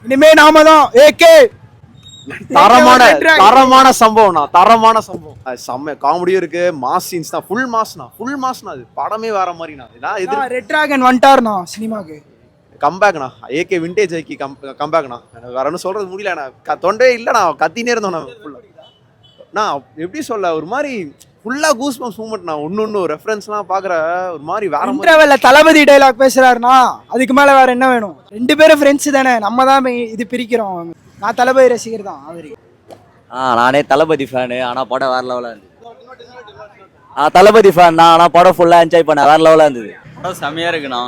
இனிமே நாம தான் ஏகே. தரமான தரமான சம்பவம்ண்ணா, தரமான சம்பவம். செம்ம காமெடியும் இருக்கு, மாஸ் சீன்ஸ் தான், ஃபுல் மாஸ்னா அது படமே வேற மாதிரிண்ணா. இது ரெட் டிராகன் வந்துட்டாருண்ணா சினிமாக்கு. கம்பேக்ண்ணா, ஏகே விண்டேஜ் ஐக்கி கம்பேக்ண்ணா. எனக்கு வேற ஒன்றும் சொல்றது முடியலண்ணா, தொண்டே இல்லைண்ணா, கத்தினே இருந்தோண்ணா ஃபுல்லா. நான் எப்படி சொல்ல, ஒரு மாதிரி ஃபுல்லா கூஸ் பம்ப்ஸ் மூமெண்ட்ண்ணா. ஒன்னு ரெஃபரன்ஸ்லாம் பாக்குற ஒரு மாதிரி வேற மாதிரி. இன்டர்வெல்ல தளபதி டைலாக் பேசுறாருண்ணா, அதுக்கு மேல வேற என்ன வேணும்? ரெண்டு பேரும் ஃப்ரெண்ட்ஸ் தானே, நம்ம தான் இது பிரிக்கிறோம். நான் தளபதி ரசிகர் தான் அவரு. நானே தளபதி ஃபேனு, ஆனா படம் வேற லெவலா இருந்தது. தளபதி ஃபேன் தான், ஆனா படம் ஃபுல்லா என்ஜாய் பண்ண வேற லெவலா இருந்தது. படம் செமையா இருக்குண்ணா,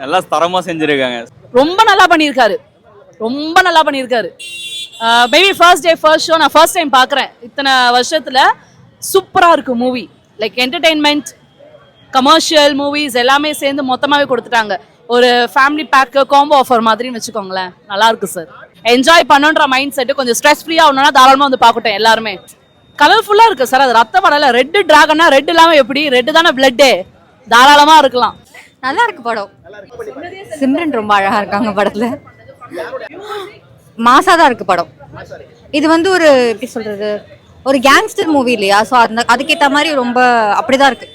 எல்லாம் தரமா செஞ்சிருக்காங்க. ரொம்ப நல்லா பண்ணியிருக்காரு, ரொம்ப நல்லா பண்ணியிருக்காரு. Maybe first day first show நான் ஃபர்ஸ்ட் டைம் பார்க்குறேன் இத்தனை வருஷத்தில். சூப்பராக இருக்குது movie. Like entertainment, commercial movies எல்லாமே சேர்ந்து மொத்தமாகவே கொடுத்துட்டாங்க. ஒரு ஃபேமிலி பேக்கு காம்போ ஆஃபர் மாதிரின்னு வச்சுக்கோங்களேன். நல்லா இருக்கு சார், என்ஜாய் பண்ணுன்ற மைண்ட் செட்டு. கொஞ்சம் ஸ்ட்ரெஸ் ஃப்ரீயாக ஒன்றுனா தாராளமாக வந்து பார்க்கட்டும் எல்லாருமே. கலர்ஃபுல்லாக இருக்குது சார், அது ரத்த படம் இல்லை. ரெட்டு டிராகனா, ரெட் இல்லாமல் எப்படி? ரெட்டு தானே பிளட்டு, தாராளமாக இருக்கலாம். நல்லா இருக்கு படம். சிம்ரன் ரொம்ப அழகா இருக்காங்க படத்துல, மாசா தான் இருக்கு படம். இது வந்து ஒரு எப்படி சொல்றது, ஒரு கேங்ஸ்டர் மூவி இல்லையா? ஸோ அதுக்கேற்ற மாதிரி ரொம்ப அப்படிதான் இருக்கு.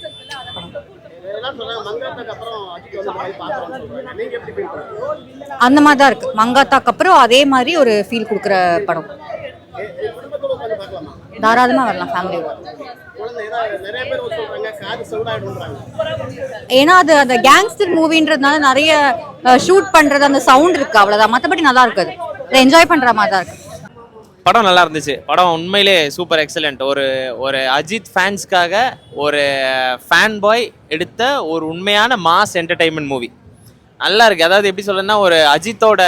அந்த மாதிரி தான் இருக்கு. மங்காத்தாக்கு அப்புறம் அதே மாதிரி ஒரு ஃபீல் கொடுக்குற படம். தாராளமா வரலாம் ஃபேமிலியோட. ஏன்னா அது அந்த கேங்ஸ்டர் மூவின்றதுனால நிறைய ஷூட் பண்றது, அந்த சவுண்ட் இருக்கு, அவ்வளவுதான். மற்றபடி நல்லா இருக்காது, என்ஜாய் பண்ற மாதிரி தான் இருக்கு. படம் நல்லா இருந்துச்சு. படம் உண்மையிலே சூப்பர் எக்ஸலண்ட். ஒரு அஜித் ஃபேன்ஸ்க்காக ஒரு ஃபேன் பாய் எடுத்த ஒரு உண்மையான மாஸ் என்டர்டைன்மெண்ட் மூவி. நல்லா இருக்கு. அதாவது எப்படி சொல்றேன்னா, ஒரு அஜித்தோட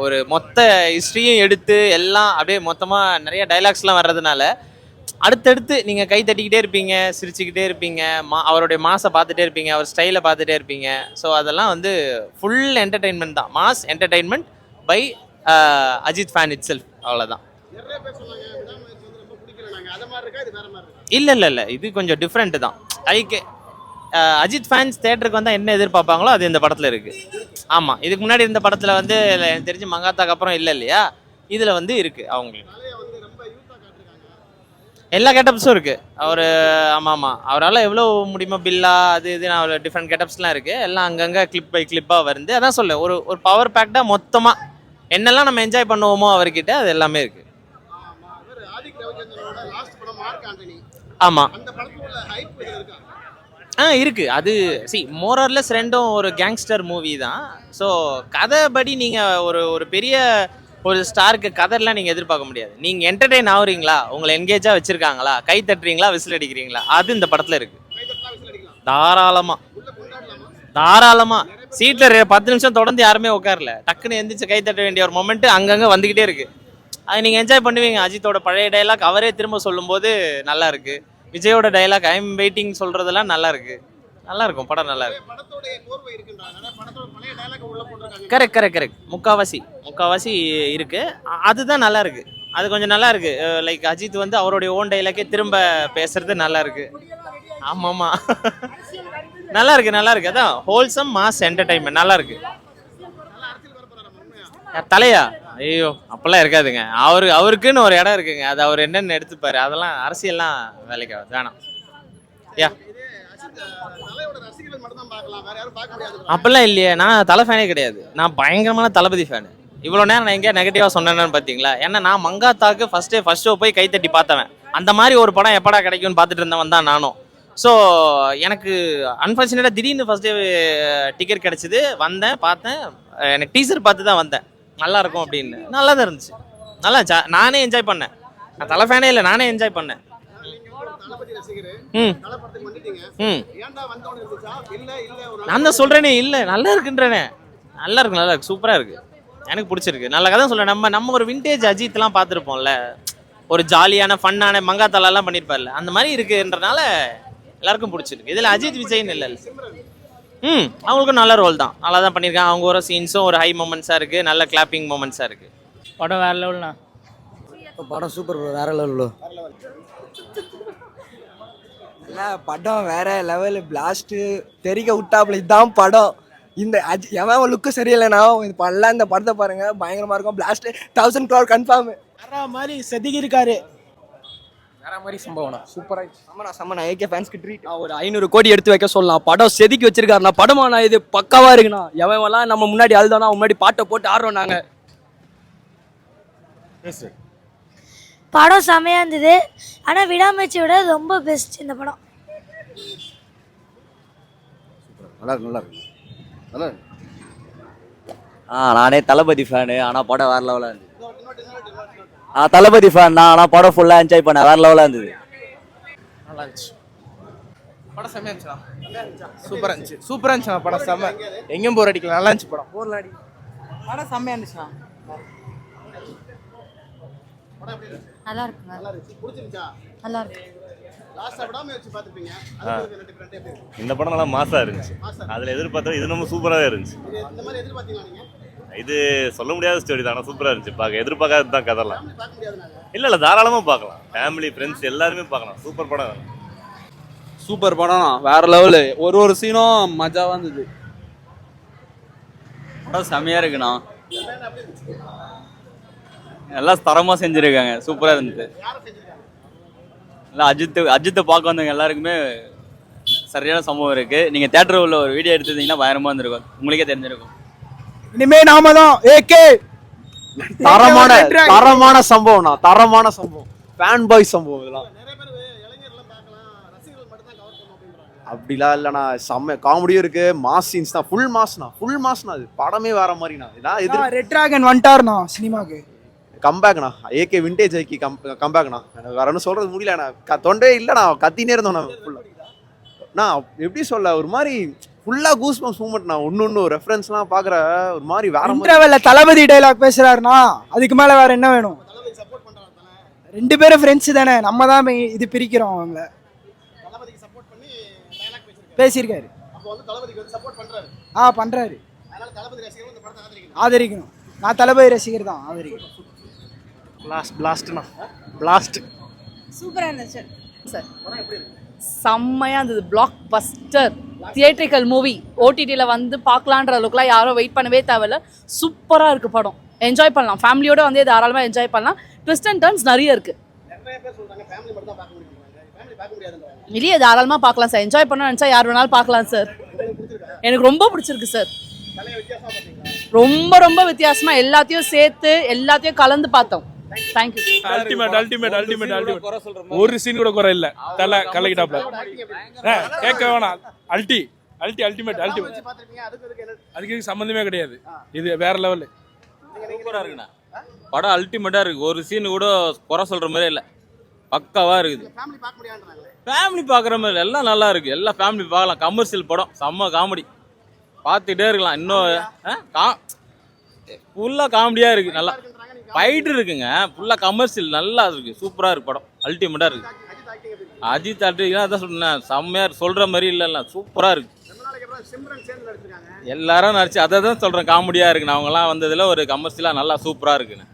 ஒரு மொத்த ஹிஸ்ட்ரியும் எடுத்து எல்லாம் அப்படியே மொத்தமாக நிறைய டைலாக்ஸ்லாம் வர்றதுனால அடுத்தடுத்து நீங்கள் கை தட்டிக்கிட்டே இருப்பீங்க, சிரிச்சுக்கிட்டே இருப்பீங்க, அவருடைய மாஸை பார்த்துட்டே இருப்பீங்க, அவர் ஸ்டைலை பார்த்துட்டே இருப்பீங்க. ஸோ அதெல்லாம் வந்து ஃபுல் என்டர்டெயின்மெண்ட் தான், mass entertainment by Ajith fan itself, அவ்வளோதான். இல்லை, இது கொஞ்சம் டிஃப்ரெண்ட்டு தான். லைக் அஜித் ஃபேன்ஸ் தேட்டருக்கு வந்தால் என்ன எதிர்பார்ப்பாங்களோ அது இந்த படத்தில் இருக்குது. ஆமாம், இதுக்கு முன்னாடி இந்த படத்தில் வந்து எனக்கு தெரிஞ்சு மங்காத்தாக்கு அப்புறம் இல்லை இல்லையா, இதில் வந்து இருக்குது அவங்களுக்கு எல்லா கெட்டப்ஸும் இருக்குது. அவர் ஆமாம், அவரால் எவ்வளோ முடியுமோ பில்லா அது இது அவர் டிஃப்ரெண்ட் கெட்டப்ஸ்லாம் இருக்குது. எல்லாம் அங்கங்கே கிளிப் பை கிளிப்பாக வருது. அதான் சொல்ல, ஒரு பவர் பேக்டாக மொத்தமாக என்னெல்லாம் நம்ம என்ஜாய் பண்ணுவோமோ அவர்கிட்ட அது எல்லாமே இருக்குது. ஆமாம் இருக்கு. அது மோரர்லெஸ் ரெண்டும் ஒரு கேங்ஸ்டர் மூவி தான். ஸோ கதைப்படி நீங்கள் ஒரு பெரிய ஒரு ஸ்டாருக்கு கதையெல்லாம் நீங்கள் எதிர்பார்க்க முடியாது. நீங்கள் என்டர்டெயின் ஆகுறீங்களா, உங்களை என்கேஜாக வச்சுருக்காங்களா, கை தட்டுறீங்களா, விசில் அடிக்கிறீங்களா, அது இந்த படத்தில் இருக்குது. தாராளமாக சீட்டில் 10 நிமிஷம் தொடர்ந்து யாருமே உட்காரல, டக்குன்னு எந்திரிச்சு கை தட்ட வேண்டிய ஒரு மொமெண்ட்டு அங்கங்கே வந்துக்கிட்டே இருக்குது. அது நீங்கள் என்ஜாய் பண்ணுவீங்க. அஜித்தோட பழைய டைலாக் அவரே திரும்ப சொல்லும்போது நல்லா இருக்குது. விஜயோட டைலாக் ஐ எம் வெயிட்டிங் சொல்கிறதெல்லாம் நல்லா இருக்குது. நல்லா இருக்கும் படம், நல்லா இருக்கு. கரெக்ட். முக்காவாசி இருக்கு. அதுதான் நல்லா இருக்கு. அது கொஞ்சம் நல்லா இருக்கு. லைக் அஜித் வந்து அவருடைய ஓன் டைலாக்கே திரும்ப பேசுறது நல்லா இருக்கு. ஆமாம் நல்லா இருக்கு. அதான் ஹோல்சம் மாஸ் என்டர்டைன்மெண்ட், நல்லா இருக்கு. தலையா ஐயோ அப்பெல்லாம் இருக்காதுங்க. அவருக்குன்னு ஒரு இடம் இருக்குங்க, அது அவர் என்னென்னு எடுத்துப்பாரு. அதெல்லாம் அரசியல்லாம் வேலைக்கு ஆகுது, வேணாம். யா அப்பெல்லாம் இல்லையே, நான் தலை ஃபேனே கிடையாது. நான் பயங்கரமான தளபதி ஃபேனு. இவ்வளோ நேரம் நான் எங்கேயா நெகட்டிவாக சொன்னேன்னு பார்த்தீங்களா? ஏன்னா நான் மங்காத்தாக்கு ஃபர்ஸ்ட் ஷோ போய் கைத்தட்டி பார்த்தவன். அந்த மாதிரி ஒரு படம் எப்படா கிடைக்கும்னு பார்த்துட்டு இருந்தவன் தான் நானும். ஸோ எனக்கு அன்ஃபார்ச்சுனேட்டாக திடீர்னு ஃபர்ஸ்ட் டே டிக்கெட் கிடச்சிது, வந்தேன், பார்த்தேன். எனக்கு டீசர் பார்த்து தான் வந்தேன், நல்லா இருக்கும் அப்படின்னு. நல்லா தான் இருந்துச்சு, நல்லா நானே என்ஜாய் பண்ணேன். நான் தலை ஃபேனே இல்லை, நானே என்ஜாய் பண்ணேன். நான் தான் சொல்றேனே, இல்லை நல்லா இருக்குன்றேனே. நல்லா இருக்கு, சூப்பரா இருக்கு, எனக்கு பிடிச்சிருக்கு. நல்ல கதை சொல்ல. நம்ம ஒரு விண்டேஜ் அஜித்லாம் பார்த்துருப்போம்ல, ஒரு ஜாலியான ஃபன்னான மங்காத்தாலாம் பண்ணியிருப்பார்ல, அந்த மாதிரி இருக்குன்றனால எல்லாருக்கும் பிடிச்சிருக்கு. இதில் அஜித் விஜய்னு இல்லை. அவங்களுக்கும் நல்ல ரோல் தான், நல்லா தான் பண்ணியிருக்காங்க. அவங்க ஒரு சீன்ஸும் ஒரு ஹை மொமெண்ட்ஸாக இருக்குது, நல்ல கிளாப்பிங் மொமெண்ட்ஸாக இருக்குது. படம் வேற லெவல்ண்ணா. படம் சூப்பர் ப்ரோ, வேற லெவல் ப்ரோ. படம் வேற லெவல், பிளாஸ்ட்டு தெரிக்க விட்டாப்புல. இதுதான் படம், இந்த எவன் லுக்கு சரியில்லைனா இது பண்ணலாம். இந்த படத்தை பாருங்க, பயங்கரமா இருக்கும். Blast 1000 crore confirm. வேற மாதிரி செதுக்கி இருக்காரு. வேற மாதிரி சம்பவம். சூப்பரா சம்மனா ஏகே ஃபேன்ஸ்க்கு ட்ரீட். ஒரு 500 கோடி எடுத்து வைக்க சொல்லலாம். படம் செதுக்கி வச்சிருக்காருண்ணா. படமாண்ணா இது பக்காவா இருக்குண்ணா. எவன்லாம் நம்ம முன்னாடி அழுதானா முன்னாடி பாட்டை போட்டு ஆடுறோம் நாங்க. படம் செமையாக இருந்தது. ஆனால் விடாமுயற்சியை விட ரொம்ப பெஸ்ட் இந்த படம். நல்லா இருக்கு நல்லா இருக்கு நல்லா இருக்கு. நானே தளபதி ஃபேனு, ஆனால் படம் வேற லெவலாக இருந்தது. தளபதி ஃபேன் தான், ஆனால் படம் ஃபுல்லாக என்ஜாய் பண்ண வேற லெவலாக இருந்தது. நல்லா இருந்துச்சு படம். செம்மையா இருந்துச்சா? சூப்பரா இருந்துச்சு. சூப்பரா இருந்துச்சு படம். செம்ம. எங்கேயும் போர் அடிக்கல. நல்லா இருந்துச்சு படம். போர்ல அடி படம் செம்மையா இருந்துச்சா? நல்லா இருக்குங்க. நல்லா இருக்கு. இந்த படம் நல்லா மாசா இருந்துச்சு. அதுல எதிர்பார்த்தது இது நம்ம சூப்பராகவே இருந்துச்சு. இது சொல்ல முடியாத ஸ்டோரி தான், ஆனால் சூப்பராக இருந்துச்சு. பார்க்க எதிர்பார்க்காது தான் கதெல்லாம். இல்லை தாராளமாக பார்க்கலாம். ஃபேமிலி ஃப்ரெண்ட்ஸ் எல்லாருமே பார்க்கலாம். சூப்பர் படம். சூப்பர் படம், வேற லெவலு. ஒரு சீனும் மஜாவாக இருந்தது. படம் செம்மையாக இருக்குண்ணா. எல்லாம் தரமாக செஞ்சுருக்காங்க. சூப்பராக இருந்தது. இல்லை அஜித்தை பார்க்க வந்தவங்க எல்லாருக்குமே சரியான சம்பவம் இருக்குது. நீங்கள் தேட்டர் உள்ள ஒரு வீடியோ எடுத்துருந்தீங்கன்னா பயங்கரமாக இருந்திருக்கும். உங்களுக்கே தெரிஞ்சிருக்கும். இனிமே நாம தான் ஏகே. தரமான சம்பவம்ண்ணா. தரமான சம்பவம். ஃபேன் பாய் சம்பவம் இதெல்லாம். அப்படிலாம் இல்லைண்ணா. செம்ம காமெடியும் இருக்கு. மாஸ் சீன்ஸ் தான். ஃபுல் மாஸ்ண்ணா. அது படமே வேற மாதிரிண்ணா. இதான் இது ரெட் டிராகன் வந்துட்டாருண்ணா சினிமாக்கு. கம்பேக்ண்ணா. ஏகே விண்டேஜ் ஐக்கி கம்பேக்ண்ணா. எனக்கு வேற ஒன்றும் சொல்றது முடியலண்ணா. தொண்டே இல்லைண்ணா. கத்தினே இருந்தோண்ணா ஃபுல்லா. நான் எப்படி சொல்ல, ஒரு மாதிரி ஃபுல்லா கூஸ்பம்ஸ் மூமெண்ட்ண்ணா. ஒன்னு ரெஃபரன்ஸ்லாம் பார்க்குற ஒரு மாதிரி வேற மாதிரி. இன்டர்வெல்ல தளபதி டைலாக் பேசுறாருண்ணா. அதுக்கு மேல வேற என்ன வேணும்? 2 பேரும் ஃப்ரெண்ட்ஸ் தானே. நம்ம தான் இது பிரிக்கிறோம். அவங்கள பேசியிருக்காரு. பண்றாரு. ஆதரிக்கணும். நான் தளபதி ரசிகர் தான். ஆதரிக்கணும். பிளாஸ்ட் சூப்பரா இருந்துச்சு சார். செம்மையாக இருந்தது. Black Bastar theatrical movie. ஓடிடியில் வந்து பார்க்கலான்ற அளவுக்குலாம் யாரும் வெயிட் பண்ணவே தேவையில்ல. சூப்பராக இருக்குது படம். என்ஜாய் பண்ணலாம். ஃபேமிலியோடு வந்து தாராளமாக என்ஜாய் பண்ணலாம். ட்விஸ்ட் அண்ட் டர்ன்ஸ் நிறைய இருக்குது. வெளியே தாராளமாக பார்க்கலாம் சார். என்ஜாய் பண்ண நினச்சா யார் வேணாலும் பார்க்கலாம் சார். எனக்கு ரொம்ப பிடிச்சிருக்கு சார். ரொம்ப வித்தியாசமாக எல்லாத்தையும் சேர்த்து எல்லாத்தையும் கலந்து பார்த்தோம். தேங்க்யூ. அல்டிமேட். ஒரு சீன் கூட குறை இல்ல. தல கலக்கிட்டாப்ல கேட்க வேணாம். அல்டிமேட். அதுக்கு சம்பந்தமே கிடையாது. இது வேற லெவல். சூப்பரா இருக்குண்ணா. படம் அல்டிமேட்டா இருக்கு. ஒரு சீன் கூட குறை சொல்ற மாதிரி இல்லை. பக்காவா இருக்குது. ஃபேமிலி பார்க்குற மாதிரி எல்லாம் நல்லா இருக்கு. எல்லாம் ஃபேமிலி பார்க்கலாம். கமர்ஷியல் படம். செம்ம காமெடி. பார்த்துட்டே இருக்கலாம். இன்னும் ஃபுல்லாக காமெடியாக இருக்குது. நல்லா ஃபைட்டு இருக்குங்க. ஃபுல்லாக கமர்ஷியல் நல்லா இருக்கு. சூப்பராக இருக்கு படம். அல்டிமேட்டாக இருக்கு. அஜித் ஆக்டிங்லாம் அதான் சொன்னேன். செம்மையாக சொல்கிற மாதிரி இல்லை. சூப்பராக இருக்கு. எல்லாரும் நடிச்சு அதை தான் சொல்கிறேன். காமெடியாக இருக்குண்ணா. அவங்கலாம் வந்ததில் ஒரு கமர்ஷியலாக நல்லா சூப்பராக இருக்குண்ணே.